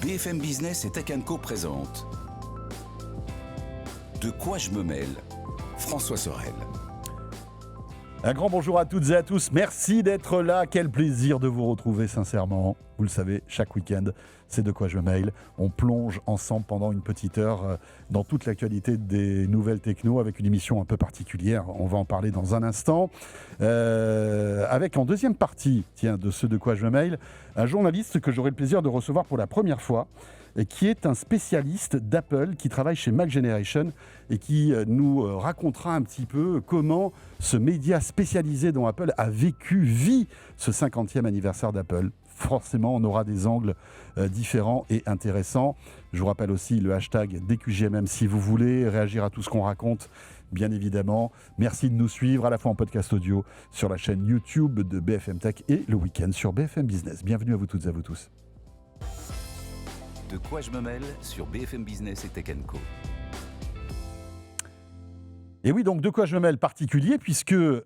BFM Business et Tech Co présente De quoi je me mêle, François Sorel. Un grand bonjour à toutes et à tous, merci d'être là, quel plaisir de vous retrouver sincèrement. Vous le savez, chaque week-end, c'est De quoi je me mêle. On plonge ensemble pendant une petite heure dans toute l'actualité des nouvelles techno avec une émission un peu particulière, on va en parler dans un instant. Avec en deuxième partie de ce De quoi je me mêle, un journaliste que j'aurai le plaisir de recevoir pour la première fois, qui est un spécialiste d'Apple, qui travaille chez Mac Generation et qui nous racontera un petit peu comment ce média spécialisé dont Apple vit ce 50e anniversaire d'Apple. Forcément, on aura des angles différents et intéressants. Je vous rappelle aussi le hashtag DQJMM si vous voulez réagir à tout ce qu'on raconte, bien évidemment. Merci de nous suivre à la fois en podcast audio sur la chaîne YouTube de BFM Tech et le week-end sur BFM Business. Bienvenue à vous toutes et à vous tous. De quoi je me mêle sur BFM Business et Tech Co. Et oui, donc de quoi je me mêle particulier, puisque le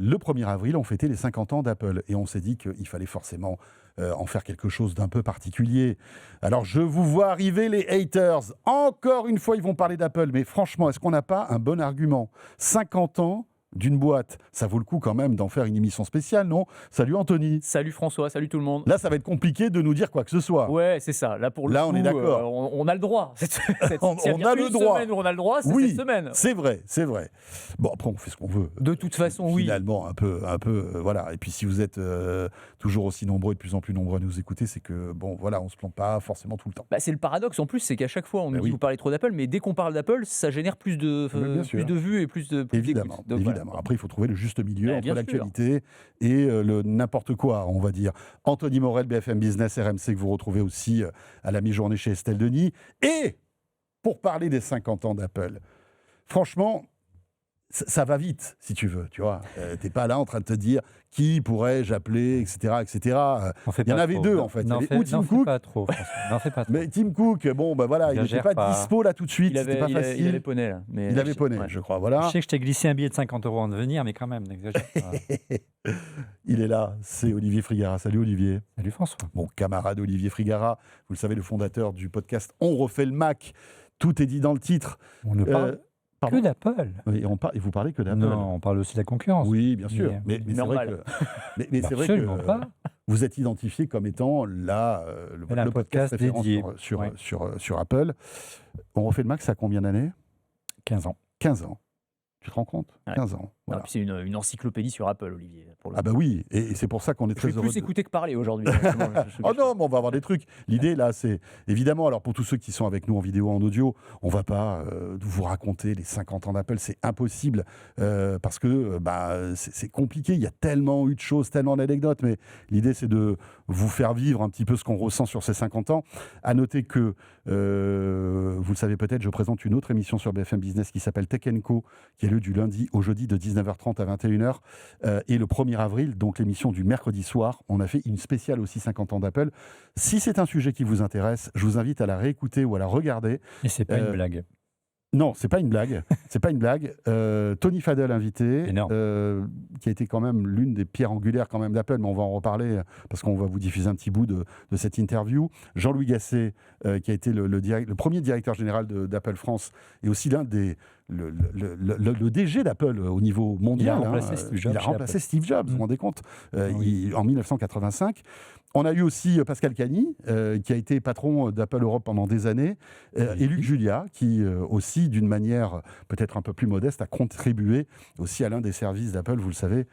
1er avril, on fêtait les 50 ans d'Apple. Et on s'est dit qu'il fallait forcément en faire quelque chose d'un peu particulier. Alors, je vous vois arriver les haters. Encore une fois, ils vont parler d'Apple. Mais franchement, est-ce qu'on n'a pas un bon argument ? 50 ans d'une boîte, ça vaut le coup quand même d'en faire une émission spéciale, non ? Salut Anthony. Salut François, salut tout le monde. Là, ça va être compliqué de nous dire quoi que ce soit. Ouais, c'est ça. Là, pour le coup, on est d'accord. On a le droit. On a le droit. Semaine où on a le droit, c'est oui, cette semaine. C'est vrai. Bon, après, on fait ce qu'on veut. De toute façon, oui. Finalement, un peu, voilà. Et puis, si vous êtes toujours aussi nombreux et de plus en plus nombreux à nous écouter, c'est que, bon, voilà, on se plante pas forcément tout le temps. C'est le paradoxe, en plus, c'est qu'à chaque fois, on nous dit vous parlez trop d'Apple, mais dès qu'on parle d'Apple, ça génère plus de vues et plus d'écoute. Évidemment. Voilà. Après, il faut trouver le juste milieu entre l'actualité et le n'importe quoi, on va dire. Anthony Morel, BFM Business, RMC, que vous retrouvez aussi à la mi-journée chez Estelle Denis. Et pour parler des 50 ans d'Apple, franchement, ça va vite, si tu veux, tu vois. T'es pas là en train de te dire qui pourrais-je appeler, etc. Il y en avait deux, en fait. N'en fais pas trop, François. Mais Tim Cook, bon, ben voilà, il n'était pas dispo là tout de suite, c'était pas facile. Il avait poney, là. Il avait poney, je crois, voilà. Je sais que je t'ai glissé un billet de 50 € avant de venir, mais quand même, n'exagère pas. Il est là, c'est Olivier Frigara. Salut Olivier. Salut François. Mon camarade Olivier Frigara, vous le savez, le fondateur du podcast On refait le Mac. Tout est dit dans le titre. On ne parle que d'Apple. Et vous parlez que d'Apple. Non, on parle aussi de la concurrence. Oui, bien sûr. Mais c'est vrai que, c'est vrai que vous êtes identifié comme étant le podcast dédié sur Apple. On refait le Mac, ça a combien d'années ? 15 ans. 15 ans. Tu te rends compte ? 15 ans. Voilà. C'est une encyclopédie sur Apple, Olivier. Oui, et c'est pour ça qu'on est très heureux. Je vais plus écouter que parler aujourd'hui. Oh non, mais on va avoir des trucs. L'idée, là, c'est évidemment, alors pour tous ceux qui sont avec nous en vidéo, en audio, on ne va pas vous raconter les 50 ans d'Apple, c'est impossible, parce que c'est compliqué, il y a tellement eu de choses, tellement d'anecdotes, mais l'idée, c'est de vous faire vivre un petit peu ce qu'on ressent sur ces 50 ans. À noter que, vous le savez peut-être, je présente une autre émission sur BFM Business qui s'appelle Tech Co, qui a lieu du lundi au jeudi de 19h30 à 21h, et le 1er avril, donc l'émission du mercredi soir, on a fait une spéciale aussi 50 ans d'Apple. Si c'est un sujet qui vous intéresse, je vous invite à la réécouter ou à la regarder. Et c'est pas une blague. Non, c'est pas une blague. Tony Fadell invité, qui a été quand même l'une des pierres angulaires quand même d'Apple, mais on va en reparler parce qu'on va vous diffuser un petit bout de cette interview. Jean-Louis Gasset, qui a été le premier directeur général d'Apple France et aussi l'un des le DG d'Apple au niveau mondial. Il a remplacé Steve Jobs, vous vous rendez compte, en 1985. On a eu aussi Pascal Cagny, qui a été patron d'Apple Europe pendant des années, et Luc Julia, qui aussi, d'une manière peut-être un peu plus modeste, a contribué aussi à l'un des services d'Apple, vous le savez,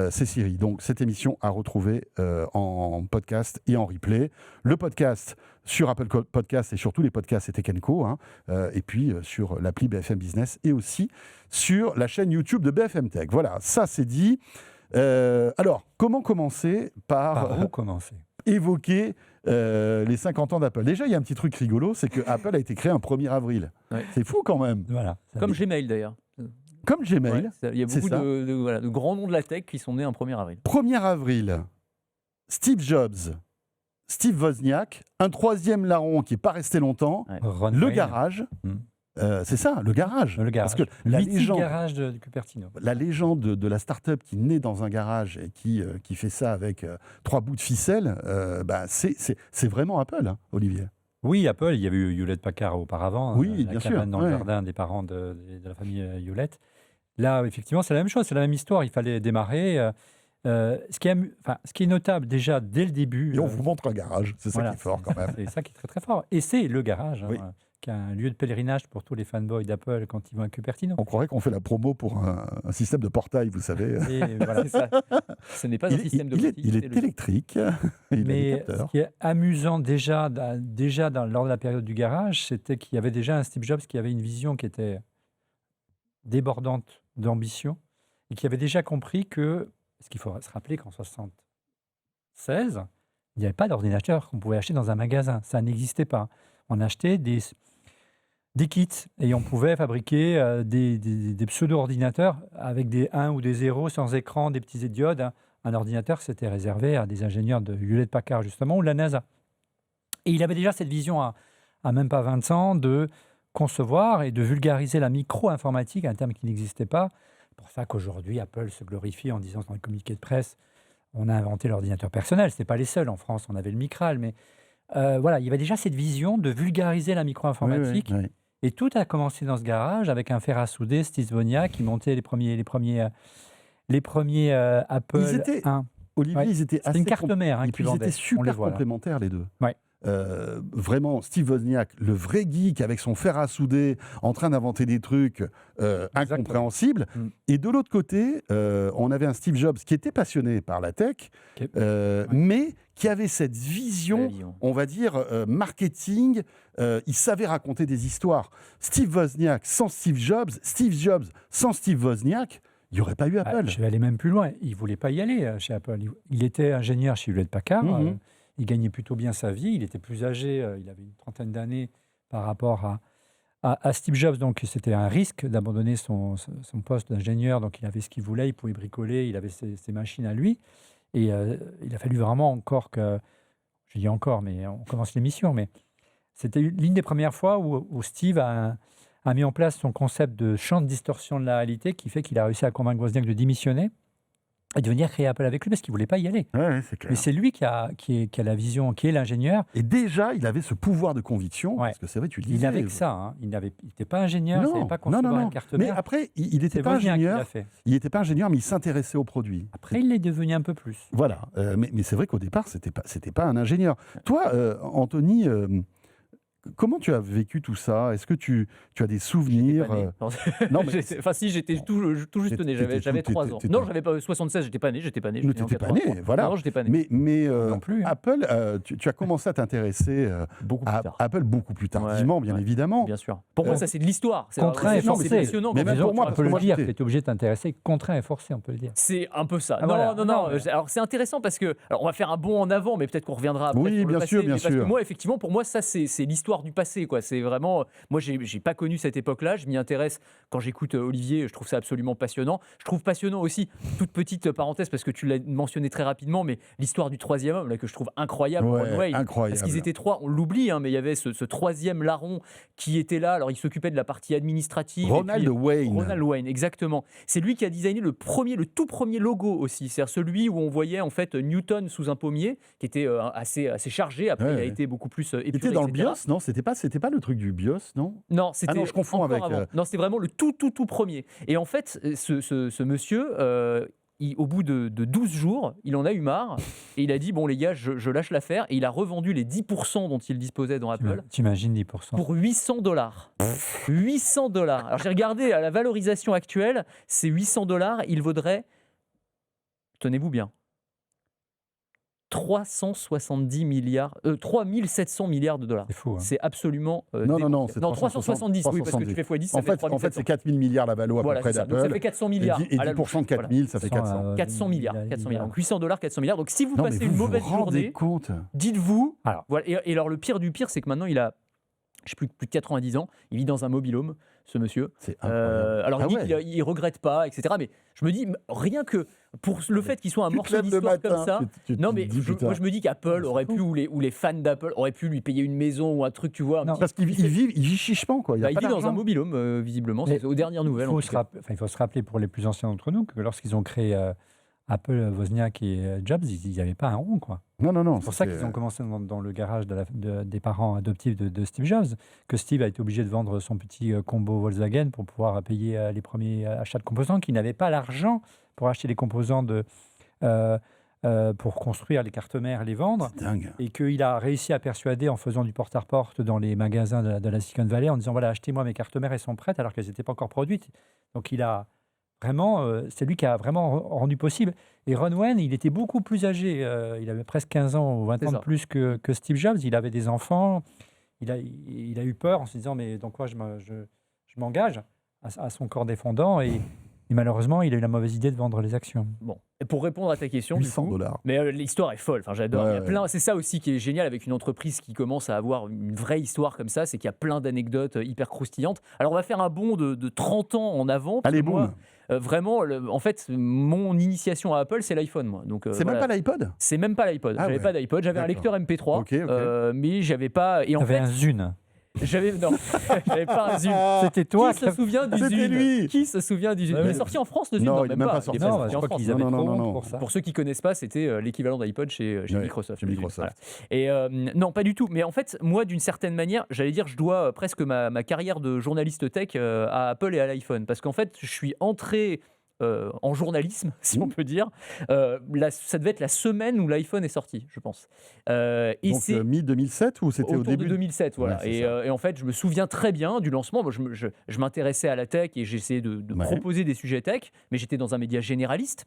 c'est Siri. Donc cette émission à retrouver en podcast et en replay. Le podcast sur Apple Podcast et sur tous les podcasts, c'est Tech Co, et puis sur l'appli BFM Business et aussi sur la chaîne YouTube de BFM Tech. Voilà, ça c'est dit. Alors, comment commencer par où commencer évoquer les 50 ans d'Apple. Déjà, il y a un petit truc rigolo, c'est que Apple a été créé un 1er avril. Ouais. C'est fou quand même. Voilà. Comme Gmail d'ailleurs. Comme Gmail. Il y a beaucoup de grands noms de la tech qui sont nés un 1er avril. 1er avril, Steve Jobs, Steve Wozniak, un troisième larron qui n'est pas resté longtemps, le garage, C'est ça, le garage. Parce que la légende, garage de Cupertino. La légende de la start-up qui naît dans un garage et qui fait ça avec 3 bouts de ficelle, c'est vraiment Apple, hein, Olivier. Oui, Apple, il y avait eu Hewlett-Packard auparavant. Oui, la bien sûr. cabane dans le jardin des parents de la famille Hewlett. Là, effectivement, c'est la même chose, c'est la même histoire. Il fallait démarrer. Ce qui est notable déjà dès le début. Et on vous montre un garage, c'est ça qui est fort quand même. C'est ça qui est très très fort. Et c'est le garage, Oui. qui est un lieu de pèlerinage pour tous les fanboys d'Apple quand ils vont à Cupertino. On croirait qu'on fait la promo pour un système de portail, vous savez. Et voilà. C'est ça. Ce n'est pas un système de boutique. Il est électrique. Mais ce qui est amusant déjà lors de la période du garage, c'était qu'il y avait déjà un Steve Jobs qui avait une vision qui était débordante d'ambition et qui avait déjà compris que, parce qu'il faut se rappeler qu'en 1976, il n'y avait pas d'ordinateur qu'on pouvait acheter dans un magasin. Ça n'existait pas. On achetait des kits et on pouvait fabriquer des pseudo-ordinateurs avec des 1 ou des 0 sans écran, des petits diodes. Un ordinateur, c'était réservé à des ingénieurs de Hewlett-Packard, justement, ou de la NASA. Et il avait déjà cette vision à même pas 20 ans de concevoir et de vulgariser la micro-informatique, un terme qui n'existait pas. C'est pour ça qu'aujourd'hui, Apple se glorifie en disant dans les communiqués de presse, on a inventé l'ordinateur personnel. Ce n'est pas les seuls. En France, on avait le Micral. Mais voilà, il y avait déjà cette vision de vulgariser la micro-informatique. Oui. Et tout a commencé dans ce garage avec un fer à souder, Steve Wozniak, qui montait les premiers Apple Ils étaient, 1. Olivier, ils étaient assez une carte mère et puis ils étaient super complémentaires, les deux. Ouais. Vraiment, Steve Wozniak, le vrai geek avec son fer à souder, en train d'inventer des trucs incompréhensibles. Et de l'autre côté, on avait un Steve Jobs qui était passionné par la tech, mais qui avait cette vision, on va dire, marketing. Il savait raconter des histoires. Steve Wozniak sans Steve Jobs sans Steve Wozniak, il n'y aurait pas eu Apple. Je vais aller même plus loin. Il ne voulait pas y aller chez Apple. Il était ingénieur chez Hewlett-Packard. Il gagnait plutôt bien sa vie. Il était plus âgé. Il avait une trentaine d'années par rapport à Steve Jobs. Donc, c'était un risque d'abandonner son poste d'ingénieur. Donc, il avait ce qu'il voulait. Il pouvait bricoler. Il avait ses machines à lui. Et il a fallu vraiment encore que... Je dis encore, mais on commence l'émission. Mais c'était l'une des premières fois où Steve a mis en place son concept de champ de distorsion de la réalité qui fait qu'il a réussi à convaincre Wozniak de démissionner et de venir créer Apple avec lui parce qu'il ne voulait pas y aller. Ouais, c'est clair. Mais c'est lui qui a la vision, qui est l'ingénieur. Et déjà, il avait ce pouvoir de conviction, parce que c'est vrai, tu le disais. Il avait que ça. Hein. Il n'était pas ingénieur, il ne savait pas concevoir une carte mère. Mais après, il n'était pas ingénieur. Il n'était pas ingénieur, mais il s'intéressait au produit. Après, il l'est devenu un peu plus. Voilà. Mais c'est vrai qu'au départ, c'était pas un ingénieur. Toi, Anthony... comment tu as vécu tout ça? Est-ce que tu as des souvenirs? Non, mais enfin si, j'étais tout juste né, j'avais 3 ans. Non, j'avais pas 76, j'étais pas né. Mais t'étais pas né, voilà. Non, j'étais pas né. Mais non plus, hein. Apple, tu as commencé à t'intéresser à Apple beaucoup plus tardivement, bien évidemment. Bien sûr. Pour moi, ça c'est de l'histoire. Contraint et forcé. C'est passionnant. Mais même pour moi, on peut le dire, tu es obligé de t'intéresser. Contraint et forcé, on peut le dire. C'est un peu ça. Non. Alors c'est intéressant parce que, alors on va faire un bond en avant, mais peut-être qu'on reviendra après. Oui, bien sûr. Parce que moi, effectivement, pour moi, ça c'est l'histoire du passé, quoi. C'est vraiment, moi, j'ai pas connu cette époque-là. Je m'y intéresse quand j'écoute Olivier. Je trouve ça absolument passionnant. Je trouve passionnant aussi, toute petite parenthèse, parce que tu l'as mentionné très rapidement, mais l'histoire du troisième homme, là, que je trouve incroyable. Ouais, incroyable. Parce qu'ils étaient 3, on l'oublie, hein, mais il y avait ce troisième larron qui était là. Alors, il s'occupait de la partie administrative. Ronald Wayne, exactement. C'est lui qui a designé le tout premier logo aussi. C'est-à-dire celui où on voyait en fait Newton sous un pommier, qui était assez chargé. Après, il a été beaucoup plus épuré. Il était dans le BIOS, non? C'était pas le truc du BIOS, non? Non, c'était je confonds avec. Non, c'était vraiment le tout premier. Et en fait, ce monsieur, au bout de 12 jours, il en a eu marre et il a dit bon les gars, je lâche l'affaire. Et il a revendu les 10% dont il disposait dans Apple. T'imagines 10% pour $800. $800. Alors j'ai regardé à la valorisation actuelle, ces $800, il vaudrait, tenez-vous bien, 370 milliards, 3700 milliards de dollars. C'est fou. Hein. C'est absolument. Non, c'est 370, oui, parce que tu fais x10, ça fait 3 En fait, c'est 4 000 milliards la valo à peu près d'Apple. Donc ça fait 400 milliards. Et 10% de 4 000, ça fait 400. 400 milliards. 400 milliards. Donc $800, 400 milliards. Donc si vous passez une mauvaise journée, compte. dites-vous. Alors. Voilà, et alors le pire du pire, c'est que maintenant, il a je sais plus de 90 ans, il vit dans un mobil-home, ce monsieur. C'est incroyable. Alors Ah il dit ouais. qu'il regrette pas, etc. Mais je me dis, rien que pour le fait qu'il soit un Tu te morceau lèves le d'histoire comme matin, ça. tu te Non, mais dis, putain. moi je me dis qu'Apple c'est aurait fou. pu, ou les fans d'Apple auraient pu lui payer une maison ou un truc, tu vois. Non, Parce qu'il vit chichement, quoi. Il, y a Il pas vit dans un d'argent. mobil-home, visiblement, c'est Mais aux dernières nouvelles. en tout cas. Il faut se rappeler pour les plus anciens d'entre nous que lorsqu'ils ont créé Apple, Wozniak et Jobs, ils n'avaient pas un rond, quoi. Non. C'est pour ça qu'ils ont commencé dans le garage des parents adoptifs de Steve Jobs, que Steve a été obligé de vendre son petit combo Volkswagen pour pouvoir payer les premiers achats de composants, qu'il n'avait pas l'argent pour acheter les composants pour construire les cartes mères, les vendre, C'est dingue. et qu'il a réussi à persuader en faisant du porte-à-porte dans les magasins de la Silicon Valley en disant voilà, achetez-moi mes cartes mères, elles sont prêtes alors qu'elles n'étaient pas encore produites. Donc il a vraiment, c'est lui qui a vraiment rendu possible. Et Ron Wen, il était beaucoup plus âgé, il avait presque 15 ans ou 20 C'est ans de ça. plus que Steve Jobs, il avait des enfants, il a eu peur en se disant mais dans quoi je m'engage à son corps défendant et malheureusement il a eu la mauvaise idée de vendre les actions. Bon. Et pour répondre à ta question, du coup, $800. mais l'histoire est folle. Enfin, j'adore. Ouais, Il y a plein. C'est ça aussi qui est génial avec une entreprise qui commence à avoir une vraie histoire comme ça, c'est qu'il y a plein d'anecdotes hyper croustillantes. Alors, on va faire un bond de 30 ans en avant. Parce Allez, que moi, boum. vraiment, en fait, mon initiation à Apple, c'est l'iPhone, moi. Donc, C'est voilà. même pas l'iPod. C'est même pas l'iPod. Ah J'avais ouais. pas d'iPod. J'avais un D'accord. lecteur MP3, Ok. mais j'avais pas. Et en T'avais fait, un Zune. j'avais non, j'avais pas un Zune. C'était toi Qui se souvient du C'était Zune lui. Qui se souvient du Zune Ouais, Il est mais- sorti en France, le Zune. Non, il est même même pas pas. sorti. Il est pas Non, sorti je en crois France. qu'ils avaient Non, trop non, honte non. pour ça. Pour ceux qui connaissent pas, c'était l'équivalent d'iPod chez Ouais, Microsoft. chez Microsoft. Voilà. Et non, pas du tout. Mais en fait, moi, d'une certaine manière, j'allais dire, je dois presque ma carrière de journaliste tech à Apple et à l'iPhone. Parce qu'en fait, je suis entré en journalisme, si on peut dire. Ça devait être la semaine où l'iPhone est sorti, je pense. Et Donc, c'est mi-2007 ou c'était au autour de début 2007, voilà. Ouais, c'est et, ça. et en fait, je me souviens très bien du lancement. Moi, je m'intéressais à la tech et j'essayais de Ouais. proposer des sujets tech, mais j'étais dans un média généraliste.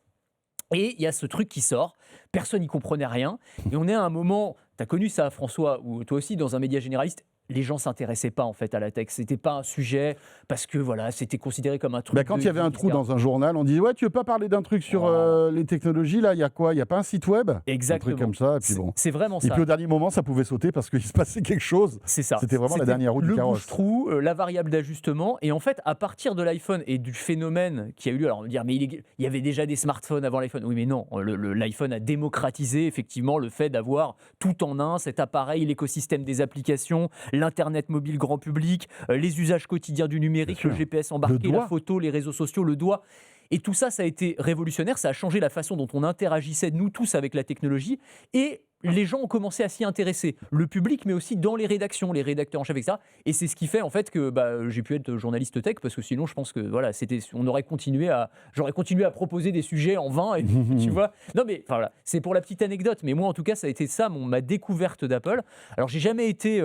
Et il y a ce truc qui sort, personne n'y comprenait rien. Et on est à un moment, tu as connu ça, François, ou toi aussi, dans un média généraliste, les gens s'intéressaient pas en fait à la tech. C'était pas un sujet parce que voilà, c'était considéré comme un truc. Bah, quand il y avait un trou dans un journal, on disait ouais, tu veux pas parler d'un truc sur Voilà. les technologies là, il y a quoi? Il y a pas un site web? Exactement. Un truc comme ça et puis bon. C'est vraiment Et ça. puis au dernier moment, ça pouvait sauter parce qu'il se passait quelque chose. C'est ça. C'était vraiment la dernière roue du le carrosse. bouche-trou, la variable d'ajustement. Et en fait, à partir de l'iPhone et du phénomène qui a eu lieu, alors on va dire, mais il y avait déjà des smartphones avant l'iPhone. Oui, mais non. L'iPhone a démocratisé effectivement le fait d'avoir tout en un, cet appareil, l'écosystème des applications, l'Internet mobile grand public, les usages quotidiens du numérique, Bien le sûr. GPS embarqué, Le doigt. la photo, les réseaux sociaux, le doigt. Et tout ça, ça a été révolutionnaire. Ça a changé la façon dont on interagissait, nous tous, avec la technologie. Et les gens ont commencé à s'y intéresser. Le public, mais aussi dans les rédactions, les rédacteurs en chef, etc. Et c'est ce qui fait en fait que j'ai pu être journaliste tech, parce que sinon, je pense que voilà, j'aurais continué à proposer des sujets en vain. Et, tu vois. Non, mais enfin, voilà, c'est pour la petite anecdote. Mais moi, en tout cas, ça a été ça, ma découverte d'Apple. Alors, j'ai jamais été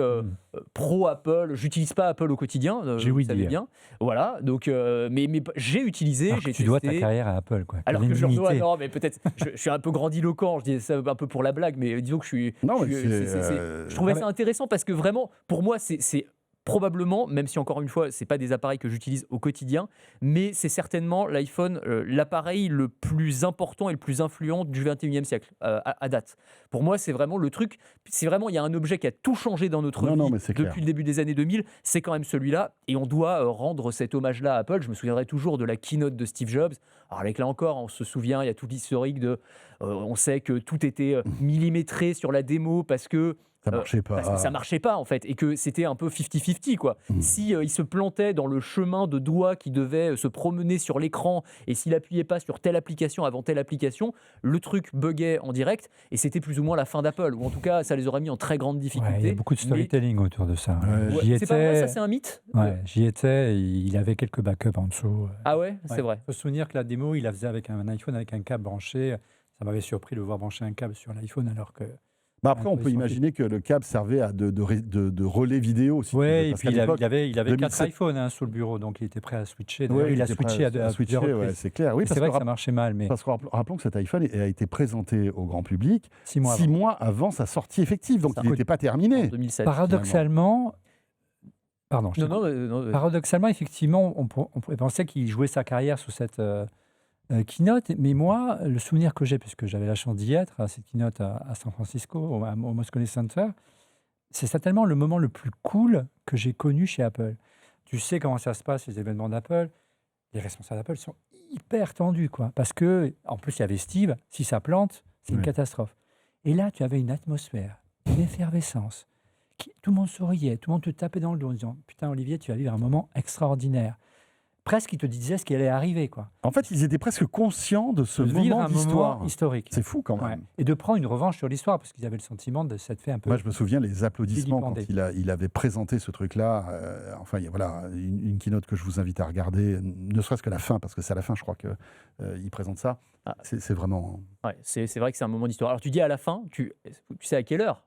pro Apple. J'utilise pas Apple au quotidien. J'ai ouï vous savez dire. bien. Voilà. Donc, mais j'ai utilisé. Alors que J'ai tu dois ta testé. carrière à Apple, quoi. Alors Quelle que je leur dois, indignité. non, mais peut-être, je suis un peu grandiloquent, je dis ça un peu pour la blague, mais disons que je suis. Non, mais je trouvais ça intéressant parce que vraiment, pour moi, c'est probablement, même si encore une fois, c'est pas des appareils que j'utilise au quotidien, mais c'est certainement l'iPhone, l'appareil le plus important et le plus influent du 21e siècle, à date. Pour moi, c'est vraiment le truc, c'est vraiment, il y a un objet qui a tout changé dans notre Non, vie mais c'est clair. depuis le début des années 2000, c'est quand même celui-là, et on doit rendre cet hommage-là à Apple. Je me souviendrai toujours de la keynote de Steve Jobs. Alors avec là encore, on se souvient, il y a tout l'historique de, on sait que tout était millimétré sur la démo parce que Ça marchait pas. parce que ça marchait pas en fait et que c'était un peu 50-50 quoi. Si il se plantait dans le chemin de doigts qui devait se promener sur l'écran et s'il appuyait pas sur telle application avant telle application, le truc buguait en direct et c'était plus ou moins la fin d'Apple, ou en tout cas ça les aurait mis en très grande difficulté. Ouais, il y a beaucoup de Mais- storytelling autour de ça. Ouais. Ouais, J'y c'est pas vrai, étais. ça c'est un mythe. Ouais, j'y étais. Et il avait quelques backups en dessous. Ah ouais, c'est Ouais. vrai. Il faut se souvenir que la démo, il la faisait avec un iPhone avec un câble branché. Ça m'avait surpris de le voir brancher un câble sur l'iPhone alors que. Bah après, on peut Impressionnant. imaginer que le câble servait à de relais vidéo. Si tu veux, Ouais, et parce puis qu'à l'époque, il avait 4 2007. iPhones sous le bureau, donc il était prêt à switcher. ouais, D'ailleurs, il a était prêt switché à switcher, plusieurs ouais, reprises. c'est clair. Oui, Et c'est vrai que ça marchait mal, mais parce que rappelons que cet iPhone a été présenté au grand public 6 mois 6 avant. mois avant sa sortie effective, donc Ça. il n'était pas En terminé. 2007. Paradoxalement, pardon, je Non, t'ai non, non, Paradoxalement, effectivement, on pourrait penser qu'il jouait sa carrière sous cette keynote, mais moi, le souvenir que j'ai, puisque j'avais la chance d'y être à cette keynote à San Francisco, au Moscone Center, c'est certainement le moment le plus cool que j'ai connu chez Apple. Tu sais comment ça se passe, les événements d'Apple. Les responsables d'Apple sont hyper tendus, quoi. Parce que, en plus, il y avait Steve. Si ça plante, c'est une Ouais. catastrophe. Et là, tu avais une atmosphère, une effervescence. Tout le monde souriait, tout le monde te tapait dans le dos en disant putain, Olivier, tu vas vivre un moment extraordinaire. Presque, ils te disaient ce qui allait arriver, quoi. En fait, ils étaient presque conscients de ce De vivre moment un d'histoire. moment historique. C'est fou quand Ouais. même. Et de prendre une revanche sur l'histoire, parce qu'ils avaient le sentiment de s'être fait un peu. Moi, je me souviens les applaudissements quand vilipendé. il avait présenté ce truc-là. Enfin, voilà, une keynote que je vous invite à regarder, ne serait-ce que la fin, parce que c'est à la fin, je crois qu'il présente ça. Ah. C'est vraiment... Ouais, c'est vrai que c'est un moment d'histoire. Alors tu dis à la fin, tu sais à quelle heure?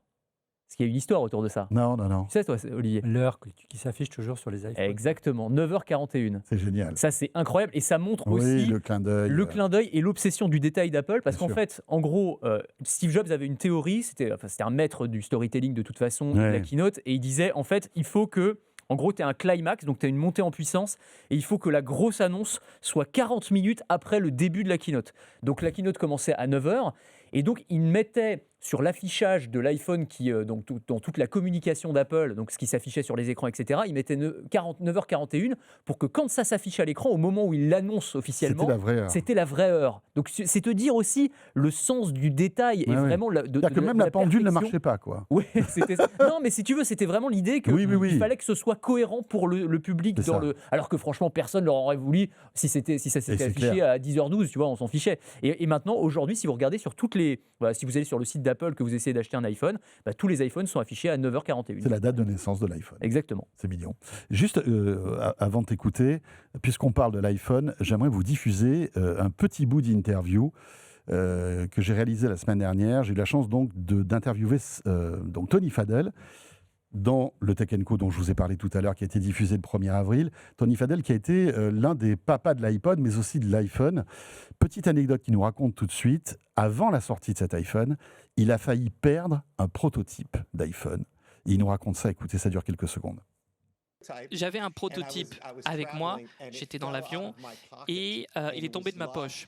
Parce qu'il y a une histoire autour de ça. Non, non, non. Tu sais, toi, Olivier? L'heure qui s'affiche toujours sur les iPhones. Exactement, 9h41. C'est génial. Ça, c'est incroyable. Et ça montre Oui, aussi le clin d'œil. le clin d'œil et l'obsession du détail d'Apple. Parce Bien qu'en sûr. fait, en gros, Steve Jobs avait une théorie. C'était un maître du storytelling de toute façon, de Ouais. la keynote. Et il disait, en fait, il faut que... En gros, tu as un climax, donc tu as une montée en puissance, et il faut que la grosse annonce soit 40 minutes après le début de la keynote. Donc la keynote commençait à 9h, et donc il mettait sur l'affichage de l'iPhone, donc dans toute la communication d'Apple, donc ce qui s'affichait sur les écrans, etc., il mettait 9h41 pour que quand ça s'affiche à l'écran, au moment où il l'annonce officiellement, C'était la vraie heure. c'était la vraie heure. Donc c'est te dire aussi le sens du détail et Ouais, ouais. vraiment C'est-à-dire que même la pendule ne perfection. marchait pas, quoi. Oui, c'était ça. Non, mais si tu veux, c'était vraiment l'idée que Oui, oui, oui. il fallait que ce soit cohérent pour le public. C'est ça. Alors que franchement, personne leur aurait voulu si ça s'était c'est affiché clair. à 10h12, tu vois, on s'en fichait. Et maintenant, aujourd'hui, si vous regardez sur toutes les... Voilà, si vous allez sur le site d'Apple, que vous essayez d'acheter un iPhone, tous les iPhones sont affichés à 9h41. C'est la date de naissance de l'iPhone. Exactement. C'est mignon. Juste avant de t'écouter, puisqu'on parle de l'iPhone, j'aimerais vous diffuser un petit bout d'interview que j'ai réalisé la semaine dernière. J'ai eu la chance donc d'interviewer donc Tony Fadell dans le Tech & Co dont je vous ai parlé tout à l'heure, qui a été diffusé le 1er avril. Tony Fadell qui a été l'un des papas de l'iPod, mais aussi de l'iPhone. Petite anecdote qu'il nous raconte tout de suite. Avant la sortie de cet iPhone, il a failli perdre un prototype d'iPhone. Et il nous raconte ça, écoutez, ça dure quelques secondes. J'avais un prototype avec moi, j'étais dans l'avion et il est tombé de ma poche.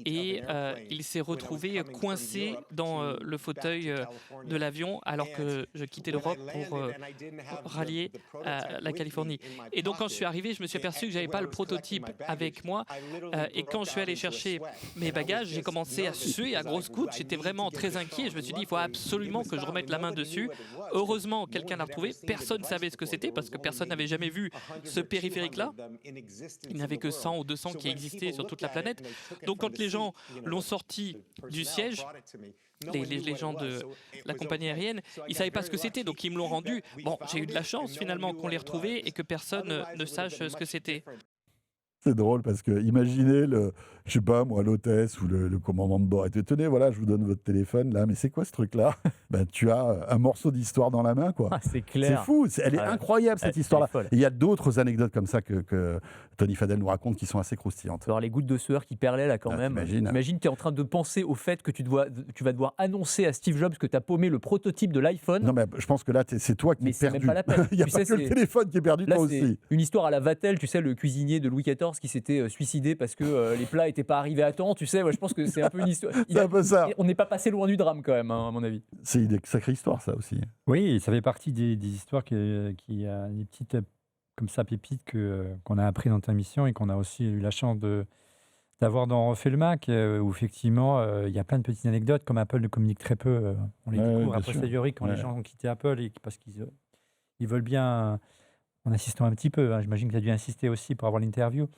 Et il s'est retrouvé coincé dans le fauteuil de l'avion alors que je quittais l'Europe pour rallier la Californie. Et donc quand je suis arrivé, je me suis aperçu que je n'avais pas le prototype avec moi. Et quand je suis allé chercher mes bagages, j'ai commencé à suer à grosses gouttes. J'étais vraiment très inquiet. Je me suis dit, il faut absolument que je remette la main dessus. Heureusement, quelqu'un l'a retrouvé. Personne ne savait ce que c'était parce que personne n'avait jamais vu ce périphérique-là. Il n'y avait que 100 ou 200 qui existaient sur toute la planète. Donc quand les gens l'ont sorti du siège, les gens de la compagnie aérienne, ils ne savaient pas ce que c'était, donc ils me l'ont rendu. Bon, j'ai eu de la chance finalement qu'on l'ait retrouvé et que personne ne sache ce que c'était. C'est drôle parce que imaginez je sais pas moi, l'hôtesse ou le commandant de bord et te tenez, voilà, je vous donne votre téléphone là, mais c'est quoi ce truc-là? Ben, tu as un morceau d'histoire dans la main, quoi. Ah, c'est C'est clair. fou, elle est Ouais. incroyable cette Elle est histoire-là. folle. Et il y a d'autres anecdotes comme ça que Tony Fadell nous raconte qui sont assez croustillantes. Tu vas avoir les gouttes de sueur qui perlaient là quand Ah, même. t'imagines. Imagine, tu es en train de penser au fait que tu vas devoir annoncer à Steve Jobs que tu as paumé le prototype de l'iPhone. Non, mais je pense que là, c'est toi qui Mais es c'est perdu. même pas la peine. Il n'y a Tu pas sais, que le c'est- téléphone qui est perdu, Là, toi c'est aussi. une histoire à la Vatel, tu sais, le cuisinier de Louis XIV qui s'était suicidé parce que les plats n'étaient pas arrivés à temps. Tu sais, je pense que c'est un peu une histoire. C'est un peu ça. On n'est pas passé loin du drame quand même, hein, à mon avis. C'est une sacrée histoire, ça aussi. Oui, ça fait partie des histoires qui des petites comme ça pépites qu'on a appris dans ta mission et qu'on a aussi eu la chance d'avoir dans Refait le Mac, où effectivement il y a plein de petites anecdotes, comme Apple ne communique très peu, on les Ouais, découvre bien a sûr. posteriori quand Ouais. les gens ont quitté Apple parce qu'ils veulent bien, en insistant un petit peu, hein, j'imagine que tu as dû insister aussi pour avoir l'interview,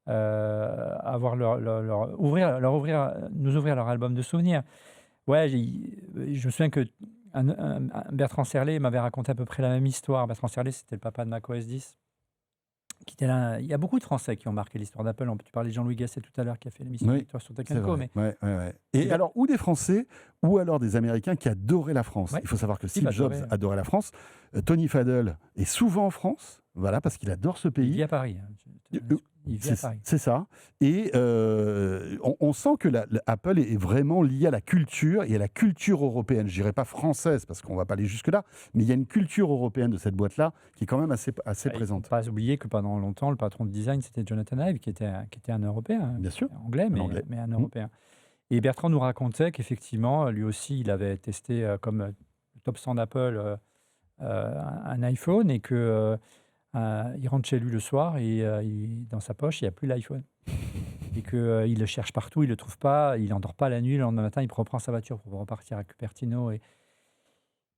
avoir nous ouvrir leur album de souvenirs. Ouais, je me souviens que Bertrand Serlet m'avait raconté à peu près la même histoire. Bertrand Serlet, c'était le papa de macOS 10. Qui était là. Il y a beaucoup de Français qui ont marqué l'histoire d'Apple. Tu parlais de Jean-Louis Gasset tout à l'heure qui a fait l'émission Oui, avec toi sur Tech C'est & Co. vrai. Mais Ouais. Et Il a- alors, ou des Français, ou alors des Américains qui adoraient la France. Ouais. Il faut savoir que Steve Steve Jobs adorait. adorait la France. Tony Fadell est souvent en France, voilà, parce qu'il adore ce il pays. vit à Paris. hein. Il vit à Paris. C'est ça. Et on sent que Apple est vraiment lié à la culture et à la culture européenne. Je dirais pas française parce qu'on va pas aller jusque-là, mais il y a une culture européenne de cette boîte-là qui est quand même assez Il ne présente. faut pas oublier que pendant longtemps, le patron de design, c'était Jonathan Ive, qui était un Européen, Bien sûr. anglais, mais Anglais. un Européen. Et Bertrand nous racontait qu'effectivement, lui aussi, il avait testé comme le top 100 d'Apple un iPhone et que il rentre chez lui le soir et dans sa poche, il n'y a plus l'iPhone. Et qu'il le cherche partout, il ne le trouve pas, il n'endort pas la nuit, le lendemain matin, il reprend sa voiture pour repartir à Cupertino. Et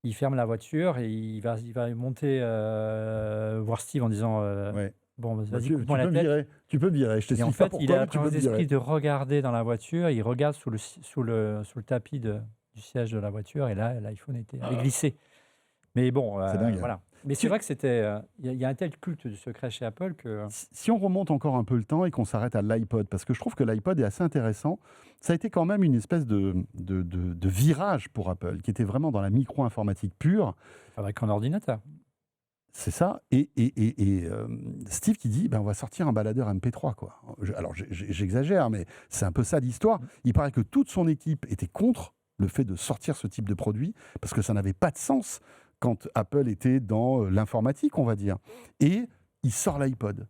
il ferme la voiture et il va monter voir Steve en disant bon, vas-y, coupe-moi la tête. Tu peux virer, je Et en t'explique pas fait, il pourquoi, a mais tu pris peux l'esprit virer. de regarder dans la voiture, il regarde sous le tapis du siège de la voiture et là, l'iPhone avait glissé. Mais bon, C'est dingue. voilà. Mais c'est vrai que il y a un tel culte du secret chez Apple que... Si on remonte encore un peu le temps et qu'on s'arrête à l'iPod, parce que je trouve que l'iPod est assez intéressant, ça a été quand même une espèce de virage pour Apple, qui était vraiment dans la micro-informatique pure. Avec un ordinateur. C'est ça. Et Steve qui dit, on va sortir un baladeur MP3, quoi. Alors j'exagère, mais c'est un peu ça l'histoire. Il paraît que toute son équipe était contre le fait de sortir ce type de produit, parce que ça n'avait pas de sens quand Apple était dans l'informatique, on va dire. Et il sort l'iPod.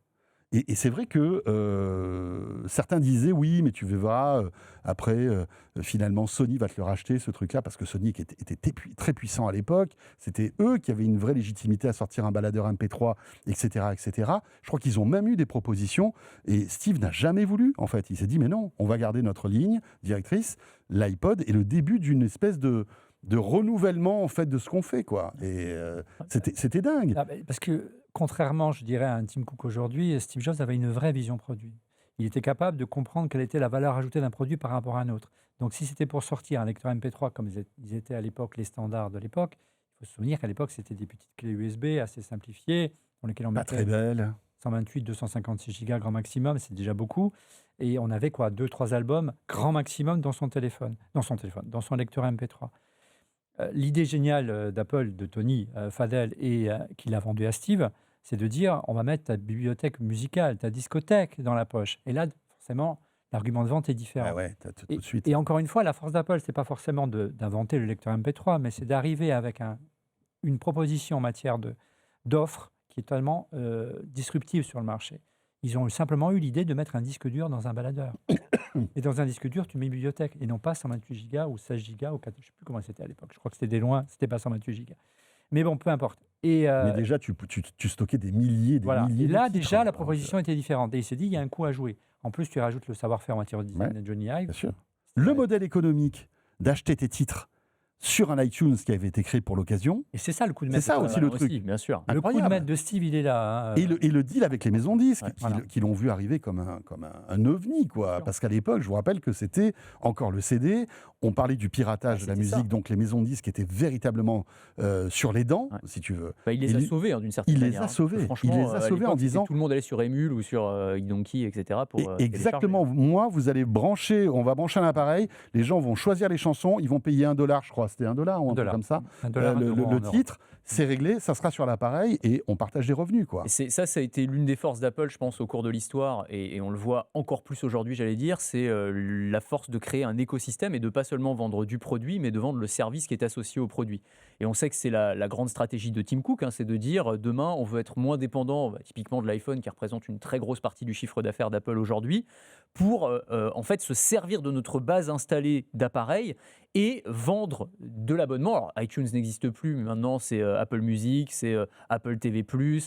Et c'est vrai que certains disaient, oui, mais tu verras, après, finalement, Sony va te le racheter, ce truc-là, parce que Sony était très puissant à l'époque. C'était eux qui avaient une vraie légitimité à sortir un baladeur MP3, etc., etc. Je crois qu'ils ont même eu des propositions, et Steve n'a jamais voulu, en fait. Il s'est dit, mais non, on va garder notre ligne directrice. L'iPod est le début d'une espèce de renouvellement, en fait, de ce qu'on fait, quoi. Et c'était dingue. Parce que, contrairement, je dirais, à un Tim Cook aujourd'hui, Steve Jobs avait une vraie vision produit. Il était capable de comprendre quelle était la valeur ajoutée d'un produit par rapport à un autre. Donc, si c'était pour sortir un lecteur MP3, comme ils étaient à l'époque, les standards de l'époque, il faut se souvenir qu'à l'époque, c'était des petites clés USB assez simplifiées, dans lesquelles on Pas mettait très belle. 128, 256 gigas grand maximum, c'est déjà beaucoup. Et on avait 2-3 albums grand maximum dans son lecteur MP3. L'idée géniale d'Apple, de Tony Fadell, et qu'il a vendue à Steve, c'est de dire on va mettre ta bibliothèque musicale, ta discothèque dans la poche. Et là, forcément, l'argument de vente est différent. Ah ouais, tout de suite. Et encore une fois, la force d'Apple, ce n'est pas forcément d'inventer le lecteur MP3, mais c'est d'arriver avec une proposition en matière d'offres qui est totalement disruptive sur le marché. Ils ont simplement eu l'idée de mettre un disque dur dans un baladeur. Et dans un disque dur, tu mets une bibliothèque, et non pas 128 gigas ou 16 gigas, ou 4, je ne sais plus comment c'était à l'époque. Je crois que c'était c'était pas 128 gigas. Mais bon, peu importe. Mais déjà, tu stockais des milliers, milliers Et là, de titres, déjà, la donc, proposition était différente. Et il s'est dit, il y a un coup à jouer. En plus, tu rajoutes le savoir-faire en matière de design de Johnny Ive. bien sûr. Le modèle économique d'acheter tes titres sur un iTunes qui avait été créé pour l'occasion. Et c'est ça le coup de C'est maître. ça aussi le truc. bien sûr. Le coup de Incroyable. maître de Steve, il est là. Et le deal avec les maisons disques, voilà. qui l'ont vu arriver comme un ovni, quoi. Parce qu'à l'époque, je vous rappelle que c'était encore le CD. On parlait du piratage de la c'était musique, ça. donc les maisons disques étaient véritablement sur les dents, si tu veux. Il les a sauvés d'une certaine il les manière. a sauvés. Franchement, Il les a à sauvés en l'époque, disant- tout le monde allait sur Emule ou sur Donkey, etc. pour Exactement. Moi, vous allez on va brancher un appareil, les gens vont choisir les chansons, ils vont payer $1, je crois. C'était $1 ou un truc comme ça. $1, Le titre, c'est réglé, ça sera sur l'appareil et on partage des revenus, quoi. Et ça a été l'une des forces d'Apple, je pense, au cours de l'histoire, et on le voit encore plus aujourd'hui, j'allais dire, c'est la force de créer un écosystème et de pas seulement vendre du produit, mais de vendre le service qui est associé au produit. Et on sait que c'est la grande stratégie de Tim Cook, c'est de dire demain, on veut être moins dépendant, typiquement de l'iPhone, qui représente une très grosse partie du chiffre d'affaires d'Apple aujourd'hui, pour en fait se servir de notre base installée d'appareils et vendre de l'abonnement. Alors, iTunes n'existe plus, mais maintenant c'est Apple Music, c'est Apple TV+,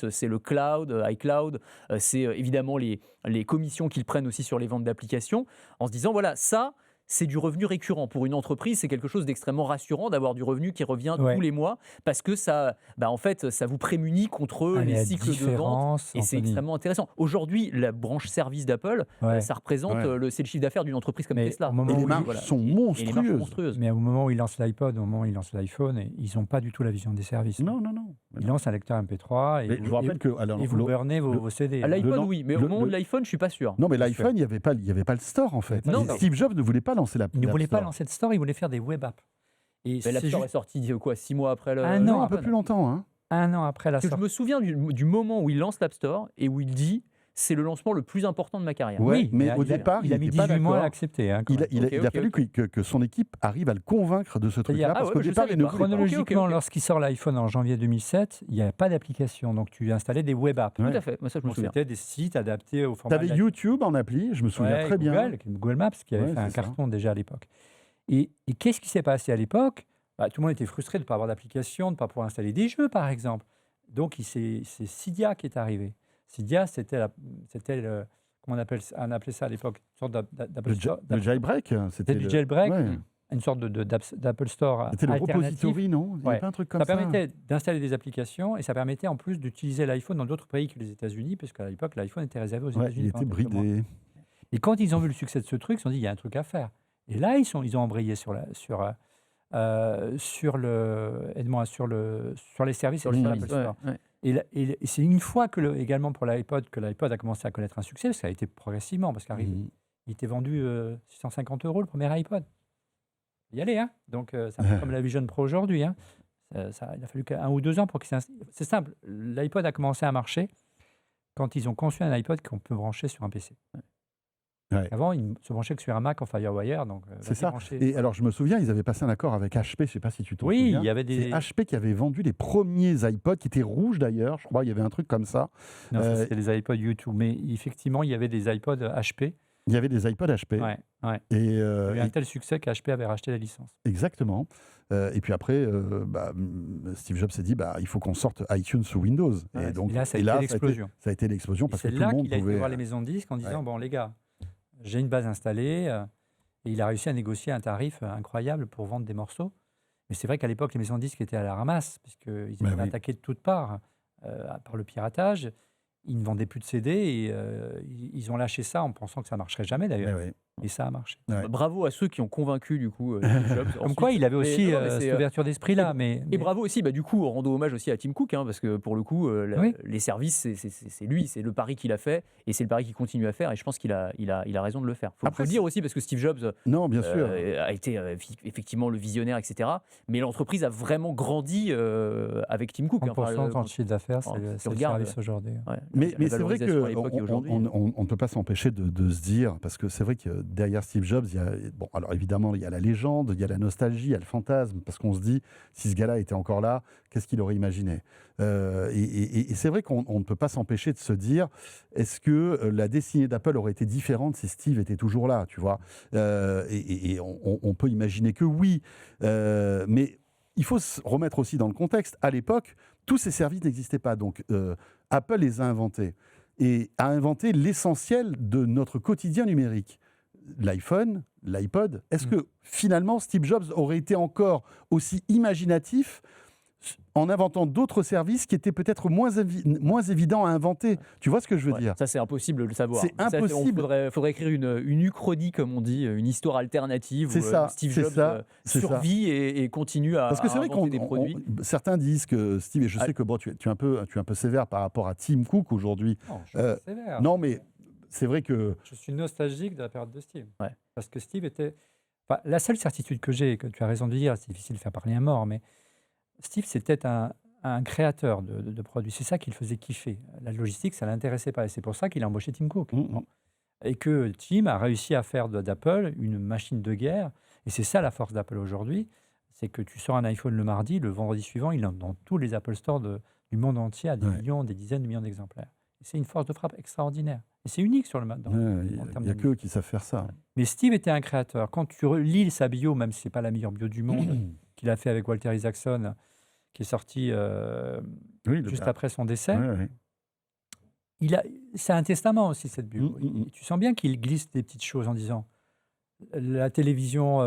c'est le cloud, iCloud, c'est évidemment les commissions qu'ils prennent aussi sur les ventes d'applications, en se disant, voilà, ça, c'est du revenu récurrent. Pour une entreprise, c'est quelque chose d'extrêmement rassurant d'avoir du revenu qui revient tous les mois, parce que ça, en fait, ça vous prémunit contre les cycles de vente, et c'est extrêmement intéressant. Aujourd'hui, la branche service d'Apple, ça représente c'est le chiffre d'affaires d'une entreprise comme Tesla. Et les marges sont monstrueuses. Mais au moment où ils lancent l'iPod, au moment où ils lancent l'iPhone, ils n'ont pas du tout la vision des services. Non. Ils lancent un lecteur MP3 et je vous rappelle que vous burnez vos CD. À l'iPod, oui, mais au moment de l'iPhone, je ne suis pas sûr. Non, mais l'iPhone, il n'y avait pas le store, en fait. Non, Steve Jobs ne voulait pas lancer il ne voulait pas lancer de store, il voulait faire des web apps. Et l'App Store est sorti 6 mois après le... Non, un peu plus longtemps. Hein. 1 an après la sortie. Je me souviens du moment où il lance l'App Store et où il dit c'est le lancement le plus important de ma carrière. Oui, mais au départ, il a mis 18 mois à l'accepter. Il a fallu que son équipe arrive à le convaincre de ce truc-là, parce qu'au départ, il ne croyait pas. Chronologiquement, lorsqu'il sort l'iPhone en janvier 2007, il n'y avait pas d'application, donc tu installais des web apps. Tout à fait, moi ça je me souviens. C'était des sites adaptés au format. Tu avais YouTube en appli, je me souviens très bien. Google Maps, qui avait fait un carton déjà à l'époque. Et qu'est-ce qui s'est passé à l'époque? tout le monde était frustré de ne pas avoir d'application, de ne pas pouvoir installer des jeux, par exemple. Donc, c'est Cydia qui est arrivé. Cydia, c'était comment on appelait ça à l'époque, une sorte d'Apple Store. Le jailbreak, C'était du jailbreak, ouais. une sorte d'Apple Store C'était le alternatif. repository, non? Il n'y avait Ouais. pas un truc comme Ça ça? permettait d'installer des applications et ça permettait en plus d'utiliser l'iPhone dans d'autres pays que les États-Unis, puisqu'à l'époque, l'iPhone était réservé aux Ouais, États-Unis. il était bridé. Et quand ils ont vu le succès de ce truc, ils se sont dit, il y a un truc à faire. Et là, ils ont embrayé sur les services Sur et le sur service, l'Apple Store. ouais. Et c'est une fois également pour l'iPod que l'iPod a commencé à connaître un succès, parce que ça a été progressivement, parce qu'il était vendu 650 € le premier iPod. Il y allait, hein. Donc c'est un peu comme la Vision Pro aujourd'hui. Hein. Il a fallu qu'1 ou 2 ans pour qu'il s'installe. C'est simple, l'iPod a commencé à marcher quand ils ont conçu un iPod qu'on peut brancher sur un PC. Ouais. Avant, ils se branchaient que sur un Mac en Firewire. Donc, C'est ça. Et alors, je me souviens, ils avaient passé un accord avec HP, je ne sais pas si tu t'en souviens. Oui, il y avait des. C'est HP qui avait vendu les premiers iPods, qui étaient rouges d'ailleurs, je crois, il y avait un truc comme ça. Non, ça, c'était les iPods YouTube. Mais effectivement, il y avait des iPods HP. Il y avait des iPods HP. Ouais. Et, Il y avait un tel succès qu'HP avait racheté la licence. Exactement. Et puis après, Steve Jobs s'est dit, il faut qu'on sorte iTunes sous Windows. Ouais, et donc, et là, ça a été l'explosion. Ça a été l'explosion Et parce que c'est tout le là monde qu'il a été pouvait. voir les maisons de disques en disant, bon les gars, j'ai une base installée. Et il a réussi à négocier un tarif incroyable pour vendre des morceaux. Mais c'est vrai qu'à l'époque, les maisons de disques étaient à la ramasse, puisqu'ils étaient attaqués de toutes parts par le piratage. Ils ne vendaient plus de CD et ils ont lâché ça en pensant que ça ne marcherait jamais d'ailleurs. Et ça a marché. Bravo à ceux qui ont convaincu du coup Steve Jobs. Comme quoi, il avait aussi cette ouverture d'esprit-là. Et bravo aussi, du coup, rendons hommage aussi à Tim Cook, hein, parce que pour le coup, les services, c'est lui, c'est le pari qu'il a fait, et c'est le pari qu'il continue à faire, et je pense qu'il a raison de le faire. Faut le dire aussi, parce que Steve Jobs bien sûr. a été effectivement le visionnaire, etc. Mais l'entreprise a vraiment grandi avec Tim Cook. 30% de chiffre d'affaires, c'est le service aujourd'hui. Ouais, mais c'est vrai qu'on ne peut pas s'empêcher de se dire, parce que c'est vrai que derrière Steve Jobs, il y a, alors évidemment, il y a la légende, il y a la nostalgie, il y a le fantasme, parce qu'on se dit, si ce gars-là était encore là, qu'est-ce qu'il aurait imaginé? Et c'est vrai qu'on ne peut pas s'empêcher de se dire, est-ce que la destinée d'Apple aurait été différente si Steve était toujours là, tu vois? Et on peut imaginer que oui, mais il faut se remettre aussi dans le contexte. À l'époque, tous ces services n'existaient pas, donc Apple les a inventés, et a inventé l'essentiel de notre quotidien numérique. L'iPhone, l'iPod. Est-ce que finalement Steve Jobs aurait été encore aussi imaginatif en inventant d'autres services qui étaient peut-être moins évidents à inventer? Tu vois ce que je veux dire? Ça, c'est impossible de le savoir. C'est impossible. Il faudrait écrire une uchronie, comme on dit, une histoire alternative où Steve Jobs survit et continue à Parce que c'est vrai inventer des produits. Certains disent que Steve, et je sais que tu es un peu sévère par rapport à Tim Cook aujourd'hui. Non, je suis pas sévère. Non, mais c'est vrai que... Je suis nostalgique de la période de Steve. Parce que Steve était... la seule certitude que j'ai, que tu as raison de dire, c'est difficile de faire parler un mort, mais Steve, c'était un créateur de produits. C'est ça qui le faisait kiffer. La logistique, ça ne l'intéressait pas. Et c'est pour ça qu'il a embauché Tim Cook. Et que Tim a réussi à faire d'Apple une machine de guerre. Et c'est ça la force d'Apple aujourd'hui. C'est que tu sors un iPhone le mardi, le vendredi suivant, il est dans tous les Apple Stores du monde entier à des millions, des dizaines de millions d'exemplaires. Et c'est une force de frappe extraordinaire. Et c'est unique sur le marché. Il n'y a qu'eux qui savent faire ça. Mais Steve était un créateur. Quand tu relis sa bio, même si ce n'est pas la meilleure bio du monde, qu'il a fait avec Walter Isaacson, qui est sorti juste après son décès, c'est un testament aussi, cette bio. Et tu sens bien qu'il glisse des petites choses en disant la télévision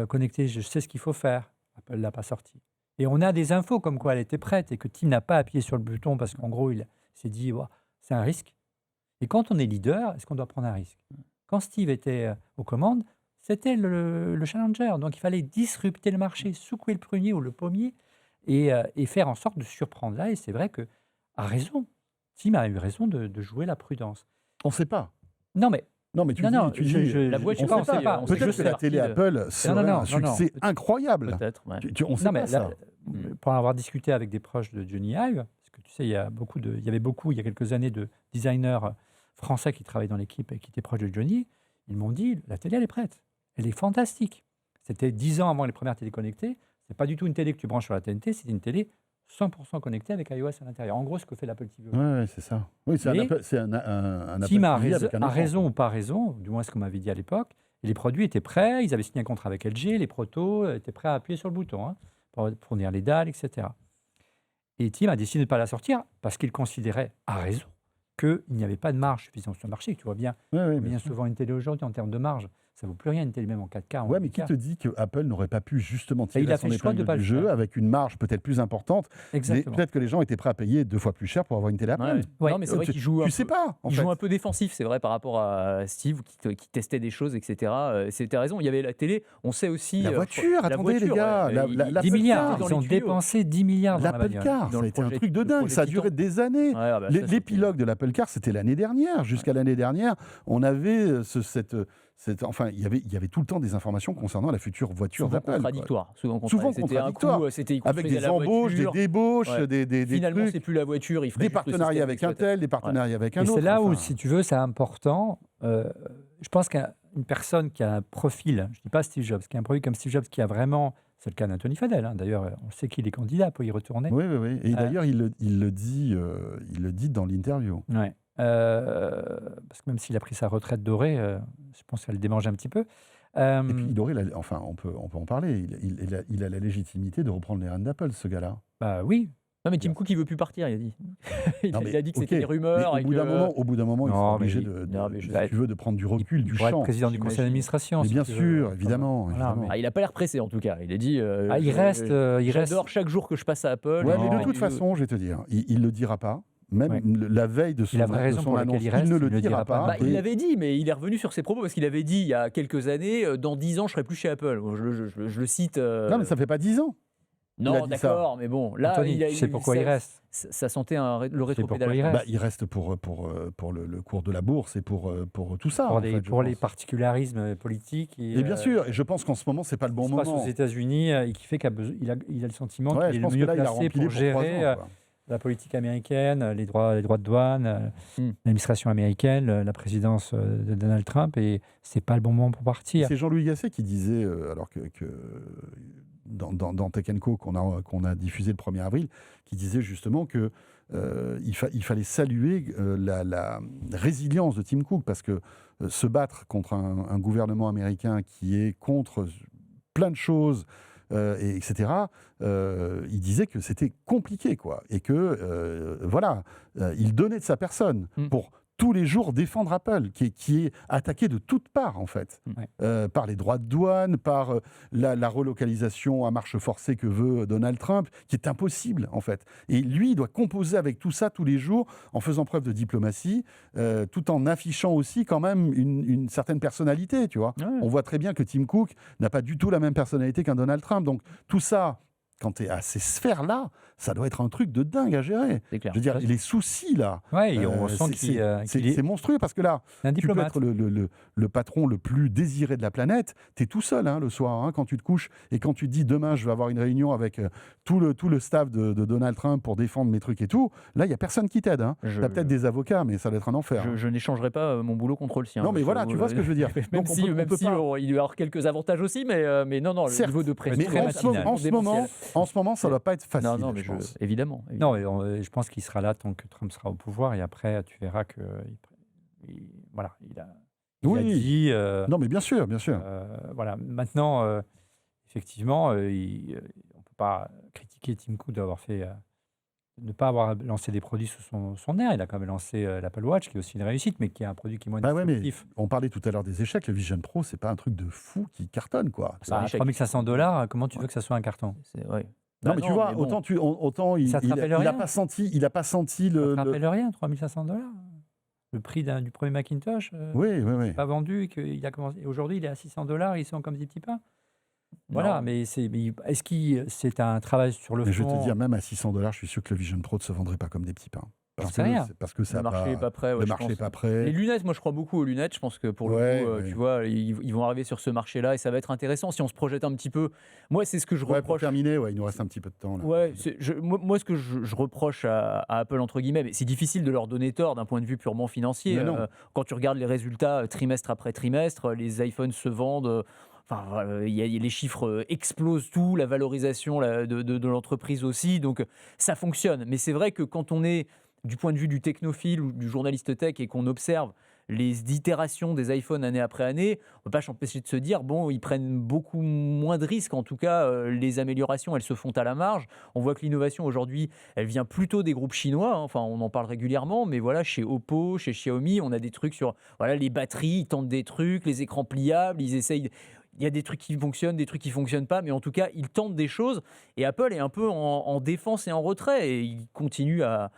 connectée, je sais ce qu'il faut faire. Apple ne l'a pas sorti. Et on a des infos comme quoi elle était prête et que Tim n'a pas appuyé sur le bouton parce qu'en gros, il s'est dit c'est un risque. Et quand on est leader, est-ce qu'on doit prendre un risque? Quand Steve était aux commandes, c'était le challenger. Donc il fallait disrupter le marché, secouer le prunier ou le pommier et faire en sorte de surprendre là. Et c'est vrai que a raison. Tim a eu raison de jouer la prudence. On ne sait pas. Non, mais tu dis la voix, on ne sait pas. Peut-être que la télé Apple serait un succès incroyable. Peut-être. On ne sait pas ça. Pour en avoir discuté avec des proches de Johnny Ive, parce que tu sais, il y avait quelques années de designers français qui travaillaient dans l'équipe et qui étaient proches de Johnny. Ils m'ont dit la télé, elle est prête. Elle est fantastique. C'était 10 ans avant les premières télé connectées. Ce n'est pas du tout une télé que tu branches sur la TNT, c'est une télé 100% connectée avec iOS à l'intérieur. En gros, ce que fait l'Apple TV. Oui, c'est ça. Oui, c'est un Apple Tim TV a raison ou pas raison, du moins ce qu'on m'avait dit à l'époque. Et les produits étaient prêts, ils avaient signé un contrat avec LG, les protos étaient prêts à appuyer sur le bouton. pour fournir les dalles, etc. Et Tim a décidé de ne pas la sortir parce qu'il considérait, à raison, qu'il n'y avait pas de marge suffisante sur le marché. Tu vois bien, bien souvent une télé aujourd'hui en termes de marge, ça ne vaut plus rien, une télé même en 4K. Ouais, mais qui te dit que Apple n'aurait pas pu justement tirer son épingle du jeu faire. avec une marge peut-être plus importante. Peut-être que les gens étaient prêts à payer 2 fois plus cher pour avoir une télé Apple. Non, mais c'est vrai qu'il joue joue un peu défensif, c'est vrai, par rapport à Steve qui testait des choses, etc. C'était raison. Il y avait la télé. On sait aussi la voiture. Attendez les gars, 10 milliards. Ils ont dépensé 10 milliards dans l'Apple Car. Ça a été un truc de dingue. Ça a duré des années. L'épilogue de l'Apple Car, c'était l'année dernière. Jusqu'à l'année dernière, on avait enfin, il y avait tout le temps des informations concernant la future voiture d'Apple. Souvent contradictoire. Avec des embauches, des débauches, des finalement, trucs, c'est plus la voiture. des partenariats avec un tel, des partenariats avec un autre. Et c'est là où, si tu veux, c'est important. Je pense qu'une personne qui a un profil, je ne dis pas Steve Jobs, qui a un profil comme Steve Jobs, qui a vraiment, c'est le cas d'Anthony Fadell, d'ailleurs, on sait qu'il est candidat pour y retourner. Oui. Et d'ailleurs, il le dit dans l'interview. Ouais. Parce que même s'il a pris sa retraite dorée, je pense qu'elle démange un petit peu. Et puis il aurait, enfin, on peut en parler. Il a la légitimité de reprendre les rênes d'Apple, ce gars-là. Bah oui. Non, mais Tim Cook, il veut plus partir, il a dit. il a dit que c'était des rumeurs. Au bout d'un moment, il faut obligé de prendre du recul, du champ. Être président du conseil d'administration. Mais bien sûr, évidemment. Il n'a pas l'air pressé, en tout cas. Il a dit. Il reste. J'adore chaque jour que je passe à Apple. Ouais, mais de toute façon, je vais te dire, il le dira pas. Même la veille de son annonce, il ne le dira pas. Il l'avait dit, mais il est revenu sur ses propos parce qu'il avait dit il y a quelques années, dans 10 ans, je serai plus chez Apple. Je le cite. Non, mais ça fait pas 10 ans. Non, d'accord, mais bon, là, Anthony, tu sais pourquoi il reste. Ça sentait le rétropédalage. Il reste pour le cours de la bourse et pour tout ça. Pour les particularismes politiques. Et bien sûr, et je pense qu'en ce moment, c'est pas le bon moment. Ce qui se passe aux États-Unis et qui fait qu'il a le sentiment qu'il est le mieux placé pour gérer la politique américaine, les droits de douane, l'administration américaine, la présidence de Donald Trump, et c'est pas le bon moment pour partir. C'est Jean-Louis Gasset qui disait, alors que dans Tech & Co qu'on a diffusé le 1er avril, qui disait justement que il fallait saluer la résilience de Tim Cook, parce que se battre contre un gouvernement américain qui est contre plein de choses, etc. Il disait que c'était compliqué, quoi, et que il donnait de sa personne pour tous les jours défendre Apple, qui est attaqué de toutes parts, en fait, par les droits de douane, par la relocalisation à marche forcée que veut Donald Trump, qui est impossible, en fait. Et lui, il doit composer avec tout ça tous les jours, en faisant preuve de diplomatie, tout en affichant aussi quand même une certaine personnalité, tu vois. On voit très bien que Tim Cook n'a pas du tout la même personnalité qu'un Donald Trump. Donc, tout ça, quand tu es à ces sphères-là, ça doit être un truc de dingue à gérer. C'est clair. Je veux dire, les soucis, là, on sent c'est monstrueux, parce que là, tu peux être le patron le plus désiré de la planète, tu es tout seul le soir, quand tu te couches, et quand tu te dis demain, je vais avoir une réunion avec tout le staff de Donald Trump pour défendre mes trucs et tout, là, il n'y a personne qui t'aide. Tu as peut-être des avocats, mais ça doit être un enfer. Je n'échangerai pas mon boulot contre le sien. Non, mais voilà, tu vois ce que je veux dire. Même si il doit y avoir quelques avantages aussi, mais non, le niveau de pression. Mais en ce moment, ça ne doit pas être facile. Non, mais évidemment. Non, je pense qu'il sera là tant que Trump sera au pouvoir, et après, tu verras que il a dit. Non, mais bien sûr. Voilà. Maintenant, effectivement, on ne peut pas critiquer Tim Cook d'avoir fait. Ne pas avoir lancé des produits sous son air. Il a quand même lancé l'Apple Watch, qui est aussi une réussite, mais qui est un produit qui est moins disruptif. On parlait tout à l'heure des échecs. Le Vision Pro, c'est pas un truc de fou qui cartonne, quoi. $3 500, comment tu veux que ça soit un carton? Non, mais tu vois, autant il n'a pas senti le. Ça te rappelle rien, $3 500. Le prix du premier Macintosh, pas vendu, et qu'il a commencé. Et aujourd'hui, il est à $600. Ils sont comme des petits pains. Voilà, mais est-ce que c'est un travail sur le fond? Je vais te dire, même à $600, je suis sûr que le Vision Pro ne se vendrait pas comme des petits pains. Parce que ça le marché n'est pas prêt. Le marché n'est pas prêt. Les lunettes, moi je crois beaucoup aux lunettes. Je pense que pour le coup, tu vois, ils vont arriver sur ce marché-là et ça va être intéressant si on se projette un petit peu. Moi, c'est ce que je reproche. Pour terminer, il nous reste un petit peu de temps. Là. Moi, ce que je reproche à Apple, entre guillemets, mais c'est difficile de leur donner tort d'un point de vue purement financier. Quand tu regardes les résultats trimestre après trimestre, les iPhones se vendent. Les chiffres explosent tout, la valorisation de l'entreprise aussi, donc ça fonctionne. Mais c'est vrai que quand on est du point de vue du technophile ou du journaliste tech et qu'on observe les itérations des iPhones année après année, on ne peut pas s'empêcher de se dire, bon, ils prennent beaucoup moins de risques. En tout cas, les améliorations, elles se font à la marge. On voit que l'innovation aujourd'hui, elle vient plutôt des groupes chinois. Enfin, on en parle régulièrement, mais voilà, chez Oppo, chez Xiaomi, on a des trucs sur voilà, les batteries, ils tentent des trucs, les écrans pliables, ils essayent. Il y a des trucs qui fonctionnent, des trucs qui ne fonctionnent pas, mais en tout cas, ils tentent des choses. Et Apple est un peu en défense et en retrait. Et ils continuent à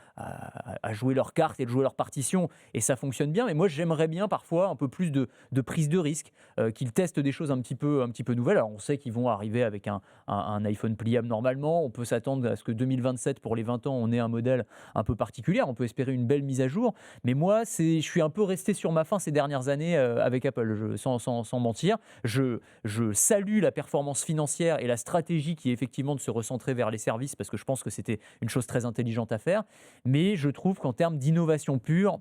jouer leurs cartes et de jouer leur partition. Et ça fonctionne bien. Mais moi, j'aimerais bien parfois un peu plus de prise de risque, qu'ils testent des choses un petit peu nouvelles. Alors, on sait qu'ils vont arriver avec un iPhone pliable normalement. On peut s'attendre à ce que 2027, pour les 20 ans, on ait un modèle un peu particulier. On peut espérer une belle mise à jour. Mais moi, je suis un peu resté sur ma faim ces dernières années avec Apple, sans mentir. Je salue la performance financière et la stratégie qui est effectivement de se recentrer vers les services, parce que je pense que c'était une chose très intelligente à faire. Mais je trouve qu'en termes d'innovation pure,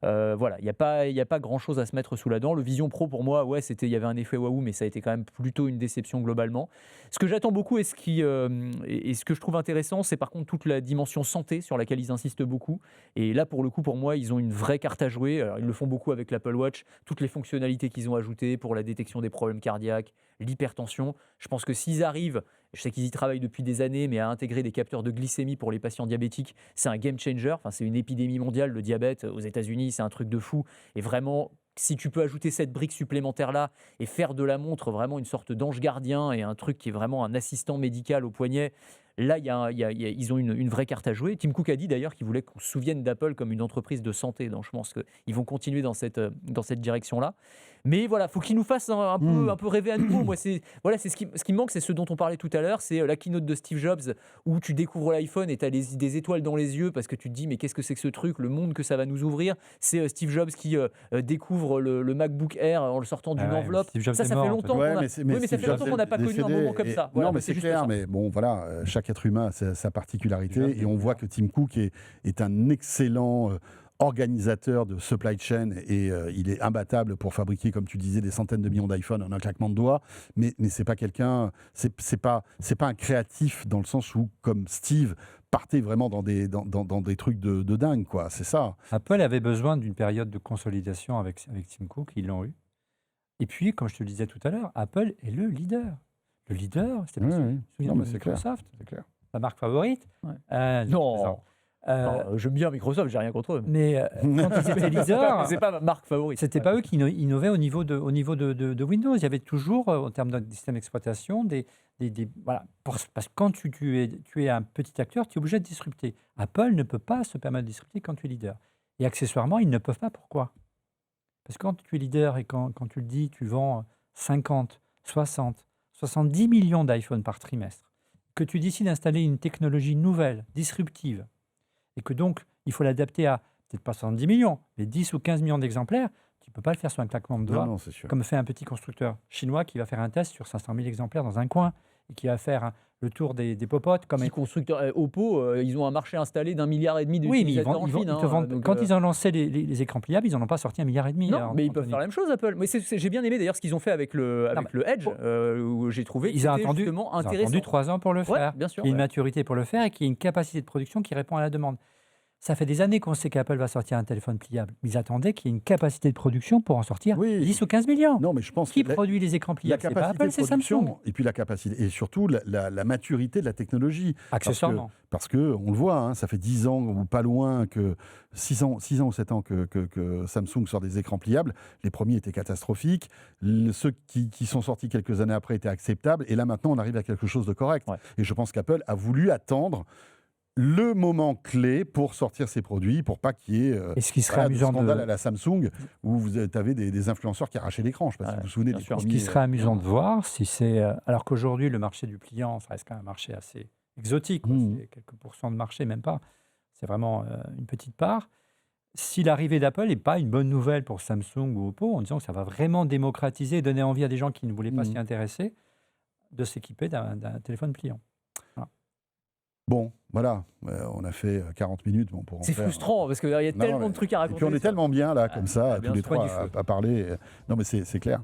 voilà, il n'y a pas grand-chose à se mettre sous la dent. Le Vision Pro, pour moi, ouais, il y avait un effet waouh, mais ça a été quand même plutôt une déception globalement. Ce que j'attends beaucoup et ce que je trouve intéressant, c'est par contre toute la dimension santé sur laquelle ils insistent beaucoup. Et là, pour le coup, pour moi, ils ont une vraie carte à jouer. Alors, ils le font beaucoup avec l'Apple Watch, toutes les fonctionnalités qu'ils ont ajoutées pour la détection des problèmes cardiaques, l'hypertension. Je pense que s'ils arrivent, je sais qu'ils y travaillent depuis des années, mais à intégrer des capteurs de glycémie pour les patients diabétiques, c'est un game changer. Enfin, c'est une épidémie mondiale, le diabète aux États-Unis, c'est un truc de fou. Et vraiment, si tu peux ajouter cette brique supplémentaire-là et faire de la montre vraiment une sorte d'ange gardien et un truc qui est vraiment un assistant médical au poignet, là, ils ont une vraie carte à jouer. Tim Cook a dit d'ailleurs qu'il voulait qu'on se souvienne d'Apple comme une entreprise de santé. Donc je pense qu'ils vont continuer dans cette direction-là. Mais voilà, il faut qu'ils nous fassent un peu rêver à nouveau. Moi, c'est ce qui me manque, c'est ce dont on parlait tout à l'heure, c'est la keynote de Steve Jobs où tu découvres l'iPhone et tu as des étoiles dans les yeux parce que tu te dis mais qu'est-ce que c'est que ce truc, le monde que ça va nous ouvrir. C'est Steve Jobs qui découvre le MacBook Air en le sortant d'une enveloppe. Ça fait longtemps qu'on n'a pas connu un moment comme ça. Voilà, non, mais c'est clair, ça. Mais bon, voilà, chaque être humain a sa particularité et on voit que Tim Cook est un excellent organisateur de supply chain et il est imbattable pour fabriquer, comme tu disais, des centaines de millions d'iPhone en un claquement de doigts, mais c'est pas quelqu'un, c'est pas un créatif dans le sens où, comme Steve, partait vraiment dans des trucs de dingue, quoi, c'est ça. Apple avait besoin d'une période de consolidation avec Tim Cook, ils l'ont eu. Et puis, comme je te le disais tout à l'heure, Apple est le leader. Le leader, c'était pas Microsoft, c'est clair. La marque favorite. Ouais. Non. J'aime bien Microsoft, j'ai rien contre eux. Mais quand ils étaient leaders, c'est pas ma marque favorite. C'était pas eux qui innovaient au niveau de Windows. Il y avait toujours, en termes de système d'exploitation, voilà. Parce que quand tu es un petit acteur, tu es obligé de disrupter. Apple ne peut pas se permettre de disrupter quand tu es leader. Et accessoirement, ils ne peuvent pas. Pourquoi ? Parce que quand tu es leader et quand tu le dis, tu vends 50, 60, 70 millions d'iPhone par trimestre, que tu décides d'installer une technologie nouvelle, disruptive, et que donc, il faut l'adapter à, peut-être pas 70 millions, mais 10 ou 15 millions d'exemplaires, tu ne peux pas le faire sur un claquement de doigts, comme fait un petit constructeur chinois qui va faire un test sur 500 000 exemplaires dans un coin, et qui va faire le tour des popotes. Comme petit constructeur Oppo, ils ont un marché installé d'1,5 milliard d'utilisateurs en Chine. Quand ils ont lancé les écrans pliables, ils n'en ont pas sorti 1,5 milliard. Non, mais ils peuvent faire la même chose, Apple. Mais j'ai bien aimé d'ailleurs ce qu'ils ont fait avec le Edge, où j'ai trouvé qu'ils étaient justement intéressant. Ils ont attendu 3 ans pour le faire. Bien sûr, il y a une maturité pour le faire et qu'il y a une capacité de production qui répond à la demande. Ça fait des années qu'on sait qu'Apple va sortir un téléphone pliable. Mais ils attendaient qu'il y ait une capacité de production pour en sortir 10 ou 15 millions. Non, mais je pense qui produit les écrans pliables ? C'est pas Apple, c'est Samsung. Et puis la capacité, et surtout la maturité de la technologie. Accessoirement. Parce que on le voit, ça fait 10 ans ou pas loin, 6 ans ou 7 ans que Samsung sort des écrans pliables. Les premiers étaient catastrophiques. Ceux qui sont sortis quelques années après étaient acceptables. Et là, maintenant, on arrive à quelque chose de correct. Ouais. Et je pense qu'Apple a voulu attendre le moment clé pour sortir ses produits, pour pas qu'il y ait des scandales à la Samsung où vous avez des influenceurs qui arrachaient l'écran. Je ne sais pas si vous vous souvenez des premiers. Ce qui serait amusant de voir, si c'est alors qu'aujourd'hui le marché du pliant, ça reste quand même un marché assez exotique, c'est quelques pourcents de marché, même pas. C'est vraiment une petite part. Si l'arrivée d'Apple n'est pas une bonne nouvelle pour Samsung ou Oppo, en disant que ça va vraiment démocratiser et donner envie à des gens qui ne voulaient pas s'y intéresser de s'équiper d'un téléphone pliant. Voilà. Bon, voilà, on a fait 40 minutes. Bon, pour en C'est faire, frustrant parce qu'il y a tellement de trucs à Et raconter. puis on est tellement bien là, comme ça, bien tous les sûr, trois, du feu. à parler. Non, mais c'est clair.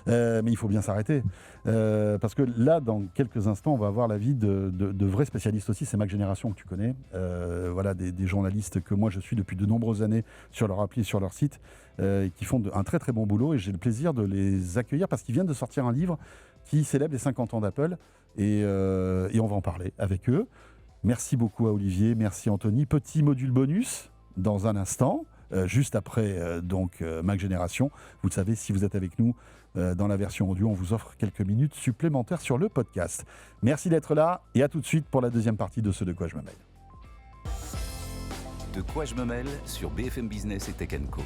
Mais il faut bien s'arrêter. Parce que là, dans quelques instants, on va avoir l'avis de vrais spécialistes aussi. C'est Mac Génération que tu connais. Voilà, des journalistes que moi je suis depuis de nombreuses années sur leur appli et sur leur site, qui font un très très bon boulot. Et j'ai le plaisir de les accueillir parce qu'ils viennent de sortir un livre qui célèbre les 50 ans d'Apple. Et on va en parler avec eux. Merci beaucoup à Olivier, merci Anthony. Petit module bonus dans un instant, juste après Mac Génération. Vous le savez, si vous êtes avec nous dans la version audio, on vous offre quelques minutes supplémentaires sur le podcast. Merci d'être là et à tout de suite pour la deuxième partie de ce De quoi je me mêle. De quoi je me mêle sur BFM Business et Tech & Co.